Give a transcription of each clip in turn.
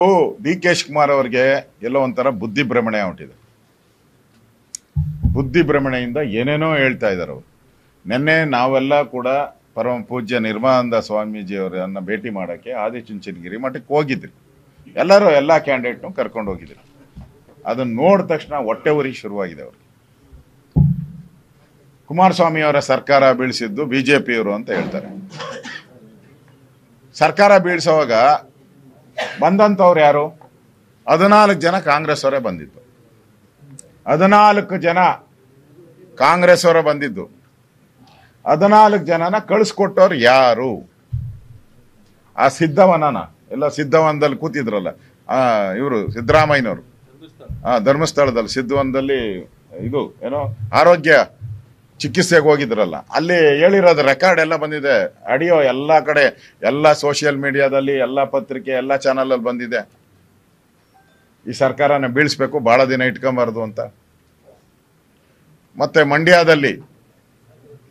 ಡಿ.ಕೆ. ಶಿವಕುಮಾರ್ ಅವರಿಗೆ ಎಲ್ಲೋ ಒಂಥರ ಬುದ್ಧಿ ಭ್ರಮಣೆ ಹೊಂಟಿದೆ. ಬುದ್ಧಿ ಭ್ರಮಣೆಯಿಂದ ಏನೇನೋ ಹೇಳ್ತಾ ಇದ್ದಾರೆ ಅವರು. ನಿನ್ನೆ ನಾವೆಲ್ಲ ಕೂಡ ಪರಮ ಪೂಜ್ಯ ನಿರ್ಮಲಾನಂದ ಸ್ವಾಮೀಜಿ ಅವರನ್ನ ಭೇಟಿ ಮಾಡೋಕ್ಕೆ ಆದಿಚುಂಚನಗಿರಿ ಮಠಕ್ಕೆ ಹೋಗಿದ್ರಿ. ಎಲ್ಲರೂ ಎಲ್ಲ ಕ್ಯಾಂಡಿಡೇಟ್ನು ಕರ್ಕೊಂಡು ಹೋಗಿದ್ರು. ಅದನ್ನು ನೋಡಿದ ತಕ್ಷಣ ಹೊಟ್ಟೆ ಉರಿ ಶುರುವಾಗಿದೆ ಅವ್ರಿಗೆ. ಕುಮಾರಸ್ವಾಮಿ ಅವರ ಸರ್ಕಾರ ಬೀಳಿಸಿದ್ದು ಬಿಜೆಪಿಯವರು ಅಂತ ಹೇಳ್ತಾರೆ. ಸರ್ಕಾರ ಬೀಳಿಸುವಾಗ ಬಂದಂಥವ್ರು ಯಾರು? 14 ಜನ ಕಾಂಗ್ರೆಸ್ ಅವರೇ ಬಂದಿದ್ದು. 14 ಜನ ಕಾಂಗ್ರೆಸ್ ಅವರೇ ಬಂದಿದ್ದು. 14 ಜನನ ಕಳಿಸ್ಕೊಟ್ಟವ್ರು ಯಾರು? ಆ ಸಿದ್ದವನನ ಎಲ್ಲ ಸಿದ್ದವನದಲ್ಲಿ ಕೂತಿದ್ರಲ್ಲ ಇವರು ಸಿದ್ದರಾಮಯ್ಯನವರು, ಧರ್ಮಸ್ಥಳದಲ್ಲಿ ಸಿದ್ದವನದಲ್ಲಿ ಇದು ಏನೋ ಆರೋಗ್ಯ ಚಿಕಿತ್ಸೆಗೆ ಹೋಗಿದ್ರಲ್ಲ, ಅಲ್ಲಿ ಹೇಳಿರೋದು ರೆಕಾರ್ಡ್ ಎಲ್ಲ ಬಂದಿದೆ. ಆಡಿಯೋ ಎಲ್ಲ ಕಡೆ, ಎಲ್ಲ ಸೋಷಿಯಲ್ ಮೀಡಿಯಾದಲ್ಲಿ, ಎಲ್ಲ ಪತ್ರಿಕೆ, ಎಲ್ಲ ಚಾನಲಲ್ಲಿ ಬಂದಿದೆ. ಈ ಸರ್ಕಾರನ ಬೀಳಿಸ್ಬೇಕು, ಬಹಳ ದಿನ ಇಟ್ಕೊಂಬಾರ್ದು ಅಂತ. ಮತ್ತೆ ಮಂಡ್ಯದಲ್ಲಿ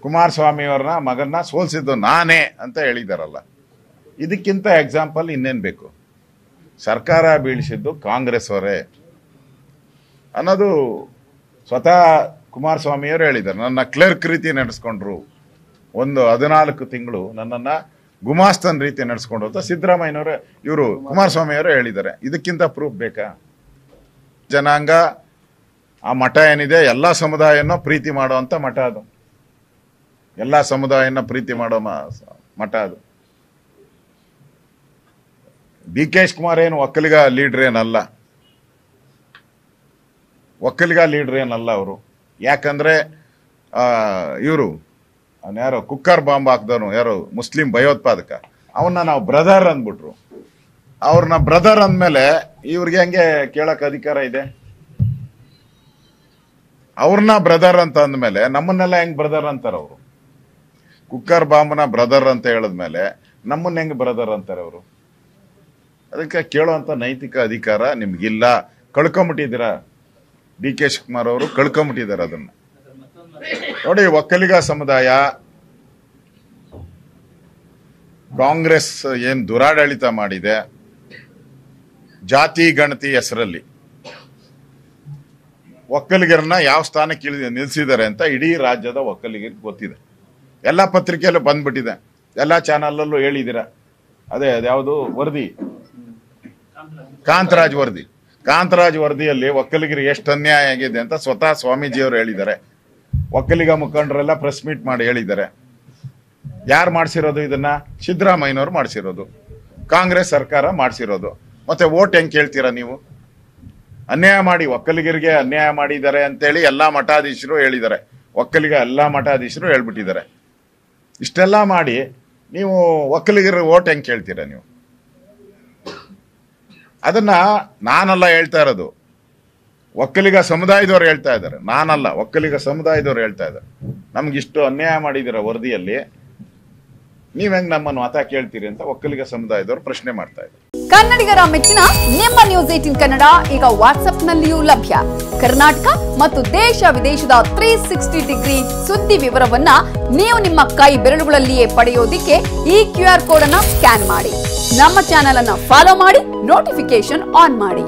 ಕುಮಾರಸ್ವಾಮಿ ಅವ್ರನ್ನ ಮಗನ್ನ ಸೋಲ್ಸಿದ್ದು ನಾನೇ ಅಂತ ಹೇಳಿದಾರಲ್ಲ, ಇದಕ್ಕಿಂತ ಎಕ್ಸಾಂಪಲ್ ಇನ್ನೇನು ಬೇಕು? ಸರ್ಕಾರ ಬೀಳಿಸಿದ್ದು ಕಾಂಗ್ರೆಸ್ ಅವರೇ ಅನ್ನೋದು ಸ್ವತಃ ಕುಮಾರಸ್ವಾಮಿಯವರು ಹೇಳಿದ್ದಾರೆ. ನನ್ನ ಕ್ಲರ್ಕ್ ರೀತಿ ನಡೆಸ್ಕೊಂಡ್ರು, ಒಂದು 14 ತಿಂಗಳು ನನ್ನನ್ನು ಗುಮಾಸ್ತನ್ ರೀತಿ ನಡೆಸ್ಕೊಂಡು ಅಂತ ಸಿದ್ದರಾಮಯ್ಯನವರು ಇವರು ಕುಮಾರಸ್ವಾಮಿಯವರು ಹೇಳಿದ್ದಾರೆ. ಇದಕ್ಕಿಂತ ಪ್ರೂಫ್ ಬೇಕಾ? ಜನಾಂಗ ಆ ಮಠ ಏನಿದೆ, ಎಲ್ಲ ಸಮುದಾಯನ ಪ್ರೀತಿ ಮಾಡುವಂಥ ಮಠ ಅದು. ಎಲ್ಲ ಸಮುದಾಯನ ಪ್ರೀತಿ ಮಾಡೋ ಮಠ ಅದು. ಡಿ.ಕೆ. ಶಿವಕುಮಾರ್ ಏನು ಒಕ್ಕಲಿಗ ಲೀಡ್ರ್ ಏನಲ್ಲ, ಒಕ್ಕಲಿಗ ಲೀಡ್ರ್ ಏನಲ್ಲ ಅವರು. ಯಾಕಂದ್ರೆ ಇವರು ಯಾರೋ ಕುಕ್ಕರ್ ಬಾಂಬ್ ಹಾಕ್ದವನು ಯಾರೋ ಮುಸ್ಲಿಂ ಭಯೋತ್ಪಾದಕ, ಅವನ್ನ ನಾವು ಬ್ರದರ್ ಅಂದ್ಬಿಟ್ರು. ಅವ್ರನ್ನ ಬ್ರದರ್ ಅಂದಮೇಲೆ ಇವ್ರಿಗೆ ಹೆಂಗೆ ಕೇಳಕ್ ಅಧಿಕಾರ ಇದೆ? ಅವ್ರನ್ನ ಬ್ರದರ್ ಅಂತ ಅಂದಮೇಲೆ ನಮ್ಮನ್ನೆಲ್ಲ ಹೆಂಗ್ ಬ್ರದರ್ ಅಂತಾರೆ ಅವರು? ಕುಕ್ಕರ್ ಬಾಂಬ್ನ ಬ್ರದರ್ ಅಂತ ಹೇಳಿದ್ಮೇಲೆ ನಮ್ಮನ್ನ ಹೆಂಗ್ ಬ್ರದರ್ ಅಂತಾರೆ ಅವರು? ಅದಕ್ಕೆ ಕೇಳೋಂಥ ನೈತಿಕ ಅಧಿಕಾರ ನಿಮ್ಗಿಲ್ಲ. ಕಳ್ಕೊಂಬಿಟ್ಟಿದ್ದೀರಾ. ಡಿ.ಕೆ. ಶಿವಕುಮಾರ್ ಅವರು ಕಳ್ಕೊಂಬಿಟ್ಟಿದ್ದಾರೆ ಅದನ್ನ. ನೋಡಿ, ಒಕ್ಕಲಿಗ ಸಮುದಾಯ ಕಾಂಗ್ರೆಸ್ ಏನ್ ದುರಾಡಳಿತ ಮಾಡಿದೆ, ಜಾತಿ ಗಣತಿ ಹೆಸರಲ್ಲಿ ಒಕ್ಕಲಿಗರನ್ನ ಯಾವ ಸ್ಥಾನಕ್ಕೆ ನಿಲ್ಸಿದ್ದಾರೆ ಅಂತ ಇಡೀ ರಾಜ್ಯದ ಒಕ್ಕಲಿಗರಿಗೆ ಗೊತ್ತಿದೆ. ಎಲ್ಲ ಪತ್ರಿಕೆಯಲ್ಲೂ ಬಂದ್ಬಿಟ್ಟಿದೆ, ಎಲ್ಲ ಚಾನಲಲ್ಲೂ ಹೇಳಿದ್ದೀರಾ. ಅದೇ ಅದ್ಯಾವುದು ವರದಿ, ಕಾಂತರಾಜ್ ವರದಿಯಲ್ಲಿ ಒಕ್ಕಲಿಗರಿಗೆ ಎಷ್ಟು ಅನ್ಯಾಯ ಆಗಿದೆ ಅಂತ ಸ್ವತಃ ಸ್ವಾಮೀಜಿಯವರು ಹೇಳಿದ್ದಾರೆ. ಒಕ್ಕಲಿಗ ಮುಖಂಡರೆಲ್ಲ ಪ್ರೆಸ್ ಮೀಟ್ ಮಾಡಿ ಹೇಳಿದ್ದಾರೆ. ಯಾರು ಮಾಡಿಸಿರೋದು ಇದನ್ನ? ಸಿದ್ದರಾಮಯ್ಯನವರು ಮಾಡಿಸಿರೋದು, ಕಾಂಗ್ರೆಸ್ ಸರ್ಕಾರ ಮಾಡಿಸಿರೋದು. ಮತ್ತೆ ವೋಟ್ ಹೆಂಗ್ ಕೇಳ್ತೀರಾ ನೀವು? ಅನ್ಯಾಯ ಮಾಡಿ, ಒಕ್ಕಲಿಗರಿಗೆ ಅನ್ಯಾಯ ಮಾಡಿದ್ದಾರೆ ಅಂತೇಳಿ ಎಲ್ಲಾ ಮಠಾಧೀಶರು ಹೇಳಿದ್ದಾರೆ. ಒಕ್ಕಲಿಗ ಎಲ್ಲಾ ಮಠಾಧೀಶರು ಹೇಳ್ಬಿಟ್ಟಿದ್ದಾರೆ. ಇಷ್ಟೆಲ್ಲ ಮಾಡಿ ನೀವು ಒಕ್ಕಲಿಗರ ವೋಟ್ ಹೆಂಗ್ ಕೇಳ್ತೀರಾ ನೀವು? ಅದನ್ನ ನಾನಲ್ಲ ಹೇಳ್ತಾ ಇರೋದು, ಒಕ್ಕಲಿಗ ಸಮುದಾಯದವ್ರು ಹೇಳ್ತಾ ಇದ್ದಾರೆ. ನಾನಲ್ಲ, ಒಕ್ಕಲಿಗ ಸಮುದಾಯದವ್ರು ಹೇಳ್ತಾ ಇದ್ದಾರೆ. ನಮ್ಗಿಷ್ಟು ಅನ್ಯಾಯ ಮಾಡಿದಿರ ವರದಿಯಲ್ಲಿ, ನೀವ್ ಹೆಂಗ್ ನಮ್ಮನ್ನು ಮತ ಕೇಳ್ತೀರಿ ಅಂತ ಒಕ್ಕಲಿಗ ಸಮುದಾಯದವ್ರು ಪ್ರಶ್ನೆ ಮಾಡ್ತಾ ಇದ್ದಾರೆ. ಕನ್ನಡಿಗರ ಮೆಚ್ಚಿನ ನಿಮ್ಮ ನ್ಯೂಸ್ 18 ಕನ್ನಡ ಈಗ ವಾಟ್ಸ್ಆಪ್ನಲ್ಲಿಯೂ ಲಭ್ಯ. ಕರ್ನಾಟಕ ಮತ್ತು ದೇಶ ವಿದೇಶದ 360 ಡಿಗ್ರಿ ಸುದ್ದಿ ವಿವರವನ್ನ ನೀವು ನಿಮ್ಮ ಕೈ ಬೆರಳುಗಳಲ್ಲಿಯೇ ಪಡೆಯೋದಿಕ್ಕೆ ಈ QR ಕೋಡ್ ಅನ್ನ ಸ್ಕ್ಯಾನ್ ಮಾಡಿ. ನಮ್ಮ ಚಾನೆಲ್ ಅನ್ನ ಫಾಲೋ ಮಾಡಿ, ನೋಟಿಫಿಕೇಶನ್ ಆನ್ ಮಾಡಿ.